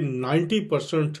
90%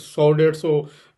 100-150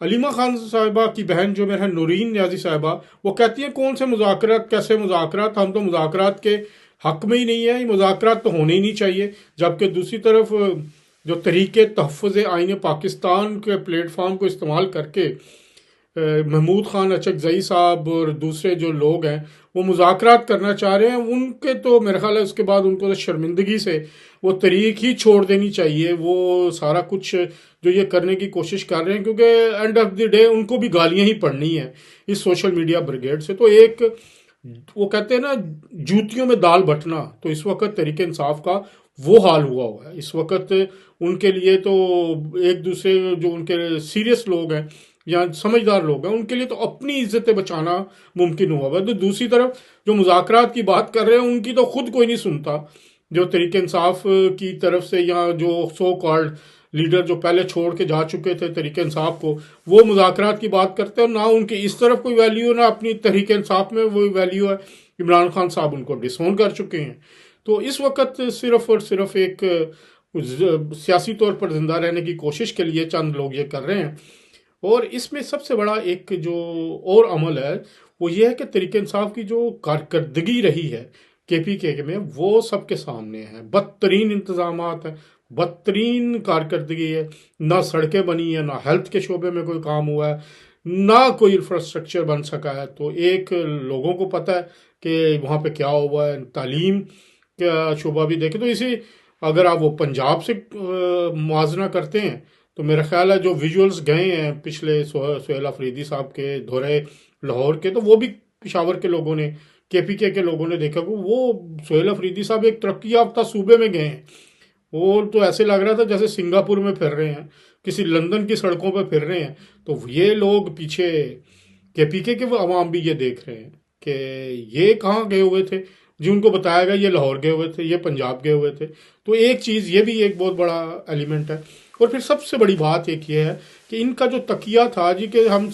علیمہ خان صاحبہ کی بہن جو میرا نورین نیازی صاحبہ، وہ کہتی ہیں کون سے مذاکرات، کیسے مذاکرات، ہم تو مذاکرات کے حق میں ہی نہیں ہے، یہ مذاکرات تو ہونے ہی نہیں چاہیے۔ جبکہ دوسری طرف جو طریقے تحفظ آئین پاکستان کے پلیٹ فارم کو استعمال کر کے محمود خان اچک صاحب اور دوسرے جو لوگ ہیں وہ مذاکرات کرنا چاہ رہے ہیں، ان کے تو میرا خیال ہے اس کے بعد ان کو تو شرمندگی سے وہ طریق ہی چھوڑ دینی چاہیے۔ وہ سارا کچھ جو یہ کرنے کی کوشش کر رہے ہیں، کیونکہ اینڈ آف دی ڈے ان کو بھی گالیاں ہی پڑنی ہیں اس سوشل میڈیا بریگیڈ سے۔ تو ایک وہ کہتے ہیں نا جوتیوں میں دال بٹنا، تو اس وقت تحریک انصاف کا وہ حال ہوا ہے۔ اس وقت ان کے لیے تو ایک دوسرے جو ان کے سیریس لوگ ہیں یا سمجھدار لوگ ہیں، ان کے لیے تو اپنی عزتیں بچانا ممکن ہوا ہے۔ تو دوسری طرف جو مذاکرات کی بات کر رہے ہیں ان کی تو خود کوئی نہیں سنتا، جو تحریک انصاف کی طرف سے یا جو سو کالڈ لیڈر جو پہلے چھوڑ کے جا چکے تھے تحریک انصاف کو، وہ مذاکرات کی بات کرتے ہیں، نہ ان کی اس طرف کوئی ویلیو، نہ اپنی تحریک انصاف میں وہی ویلیو ہے۔ عمران خان صاحب ان کو ڈسون کر چکے ہیں۔ تو اس وقت صرف اور صرف ایک سیاسی طور پر زندہ رہنے کی کوشش کے لیے چند لوگ یہ کر رہے ہیں۔ اور اس میں سب سے بڑا ایک جو اور عمل ہے وہ یہ ہے کہ تحریک انصاف کی جو کارکردگی رہی ہے KPK میں، وہ سب کے سامنے ہے۔ بدترین انتظامات ہیں، بدترین کارکردگی ہے، نہ سڑکیں بنی ہیں، نہ ہیلتھ کے شعبے میں کوئی کام ہوا ہے، نہ کوئی انفراسٹرکچر بن سکا ہے۔ تو ایک لوگوں کو پتہ ہے کہ وہاں پہ کیا ہوا ہے۔ تعلیم کا شعبہ بھی دیکھیں تو اسی، اگر آپ وہ پنجاب سے موازنہ کرتے ہیں تو میرا خیال ہے جو ویژولز گئے ہیں پچھلے سہیل افریدی صاحب کے دورے لاہور کے، تو وہ بھی پشاور کے لوگوں نے، KPK کے لوگوں نے دیکھا کہ وہ سہیل افریدی صاحب ایک ترقی یافتہ صوبے میں گئے ہیں، وہ تو ایسے لگ رہا تھا جیسے سنگاپور میں پھر رہے ہیں، کسی لندن کی سڑکوں پہ پھر رہے ہیں۔ تو یہ لوگ پیچھے KPK کے عوام بھی یہ دیکھ رہے ہیں کہ یہ کہاں گئے ہوئے تھے، جی ان کو بتایا گیا یہ لاہور گئے ہوئے تھے، یہ پنجاب گئے ہوئے تھے۔ تو ایک چیز یہ بھی ایک بہت بڑا ایلیمنٹ ہے۔ اور پھر سب سے بڑی بات ایک یہ ہے کہ ان کا جو تقیہ تھا جی کہ ہم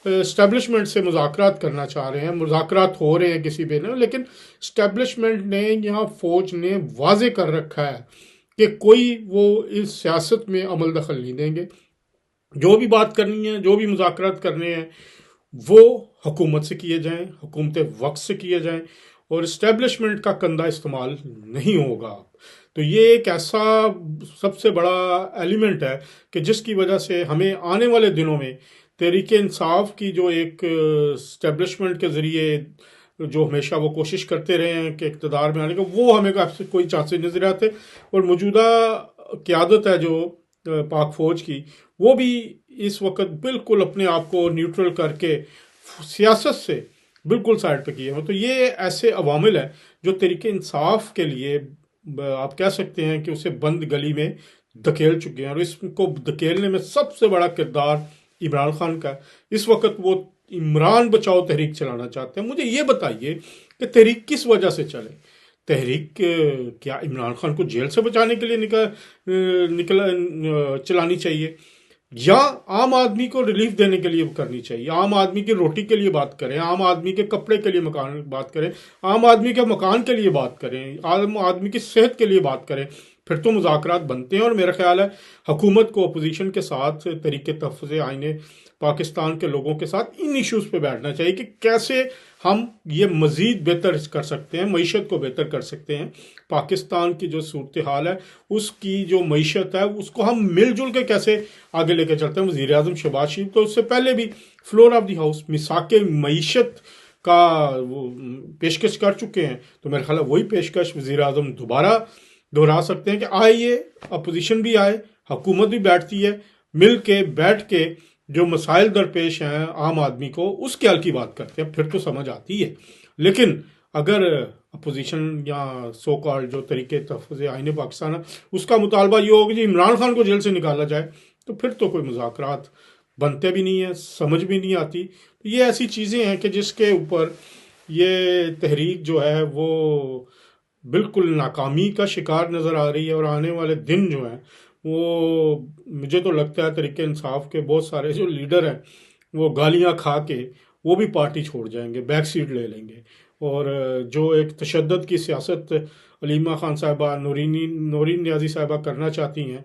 اسٹیبلشمنٹ سے مذاکرات کرنا چاہ رہے ہیں، مذاکرات ہو رہے ہیں کسی بھی نے، لیکن اسٹیبلشمنٹ نے یہاں فوج نے واضح کر رکھا ہے کہ کوئی وہ اس سیاست میں عمل دخل نہیں دیں گے۔ جو بھی بات کرنی ہے، جو بھی مذاکرات کرنے ہیں، وہ حکومت سے کیے جائیں، حکومت وقت سے کیے جائیں، اور اسٹیبلشمنٹ کا کندھا استعمال نہیں ہوگا۔ تو یہ ایک ایسا سب سے بڑا ایلیمنٹ ہے کہ جس کی وجہ سے ہمیں آنے والے دنوں میں تحریک انصاف کی جو ایک اسٹیبلشمنٹ کے ذریعے جو ہمیشہ وہ کوشش کرتے رہے ہیں کہ اقتدار میں آنے کا، وہ ہمیں کوئی چانسز نظر آتے۔ اور موجودہ قیادت ہے جو پاک فوج کی، وہ بھی اس وقت بالکل اپنے آپ کو نیوٹرل کر کے سیاست سے بالکل سائڈ پہ کیے ہیں۔ تو یہ ایسے عوامل ہیں جو تحریک انصاف کے لیے آپ کہہ سکتے ہیں کہ اسے بند گلی میں دھکیل چکے ہیں، اور اس کو دھکیلنے میں سب سے بڑا کردار عمران خان کا ہے۔ اس وقت وہ عمران بچاؤ تحریک چلانا چاہتے ہیں۔ مجھے یہ بتائیے کہ تحریک کس وجہ سے چلے؟ تحریک کیا عمران خان کو جیل سے بچانے کے لیے چلانی چاہیے، یا عام آدمی کو ریلیف دینے کے لیے کرنی چاہیے؟ عام آدمی کی روٹی کے لیے بات کریں، عام آدمی کے کپڑے کے لیے بات کریں، عام آدمی کے مکان کے لیے بات کریں، عام آدمی کی صحت کے لیے بات کریں، پھر تو مذاکرات بنتے ہیں۔ اور میرا خیال ہے حکومت کو اپوزیشن کے ساتھ طریقے تحفظ آئین پاکستان کے لوگوں کے ساتھ ان ایشوز پہ بیٹھنا چاہیے کہ کیسے ہم یہ مزید بہتر کر سکتے ہیں، معیشت کو بہتر کر سکتے ہیں۔ پاکستان کی جو صورتحال ہے، اس کی جو معیشت ہے، اس کو ہم مل جل کے کیسے آگے لے کے چلتے ہیں۔ وزیر اعظم شہباز شریف تو اس سے پہلے بھی فلور آف دی ہاؤس میثاق معیشت کا وہ پیشکش کر چکے ہیں، تو میرا خیال ہے وہی پیشکش وزیر اعظم دوبارہ دہرا سکتے ہیں کہ آئیے اپوزیشن بھی آئے، حکومت بھی بیٹھتی ہے، مل کے بیٹھ کے جو مسائل درپیش ہیں عام آدمی کو، اس کے حل کی بات کرتے ہیں، پھر تو سمجھ آتی ہے۔ لیکن اگر اپوزیشن یا سو کال جو طریقے تحفظ آئین پاکستان ہے، اس کا مطالبہ یہ ہوگا کہ عمران خان کو جیل سے نکالا جائے، تو پھر تو کوئی مذاکرات بنتے بھی نہیں ہیں، سمجھ بھی نہیں آتی۔ یہ ایسی چیزیں ہیں کہ جس کے اوپر یہ تحریک جو ہے وہ بالکل ناکامی کا شکار نظر آ رہی ہے، اور آنے والے دن جو ہیں وہ مجھے تو لگتا ہے تحریک انصاف کے بہت سارے جو لیڈر ہیں وہ گالیاں کھا کے وہ بھی پارٹی چھوڑ جائیں گے، بیک سیٹ لے لیں گے۔ اور جو ایک تشدد کی سیاست علیمہ خان صاحبہ، نورین نیازی صاحبہ کرنا چاہتی ہیں،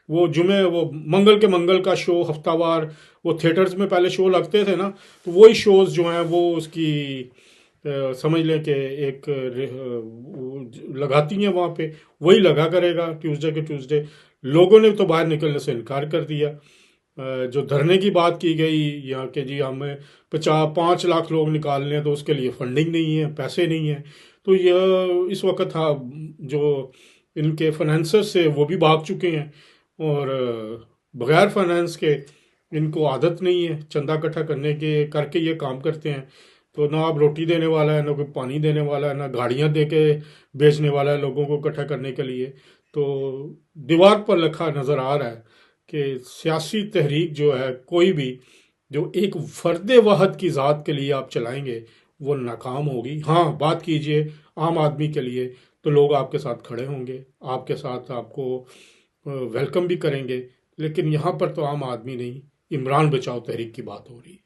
وہ جمعے وہ منگل کا شو ہفتہ وار وہ تھیٹرز میں پہلے شو لگتے تھے نا، تو وہی شوز جو ہیں وہ اس کی سمجھ لیں کہ ایک لگاتی ہیں وہاں پہ، وہی لگا کرے گا ٹیوزڈے کے ٹیوزڈے۔ لوگوں نے تو باہر نکلنے سے انکار کر دیا۔ جو دھرنے کی بات کی گئی یا کہ جی ہمیں 5 لاکھ لوگ نکالنے ہیں تو اس کے لیے فنڈنگ نہیں ہے، پیسے نہیں ہیں، تو یہ اس وقت جو ان کے فنانسر سے وہ بھی بھاگ چکے ہیں، اور بغیر فائنانس کے ان کو عادت نہیں ہے چندہ اکٹھا کرنے کے، کر کے یہ کام کرتے ہیں۔ تو نہ آپ روٹی دینے والا ہے، نہ کوئی پانی دینے والا ہے، نہ گاڑیاں دے کے بیچنے والا ہے لوگوں کو اکٹھا کرنے کے لیے۔ تو دیوار پر لکھا نظر آ رہا ہے کہ سیاسی تحریک جو ہے کوئی بھی جو ایک فرد واحد کی ذات کے لیے آپ چلائیں گے وہ ناکام ہوگی۔ ہاں بات کیجئے عام آدمی کے لیے تو لوگ آپ کے ساتھ کھڑے ہوں گے، آپ کے ساتھ آپ کو ویلکم بھی کریں گے، لیکن یہاں پر تو عام آدمی نہیں، عمران بچاؤ تحریک کی بات ہو رہی ہے۔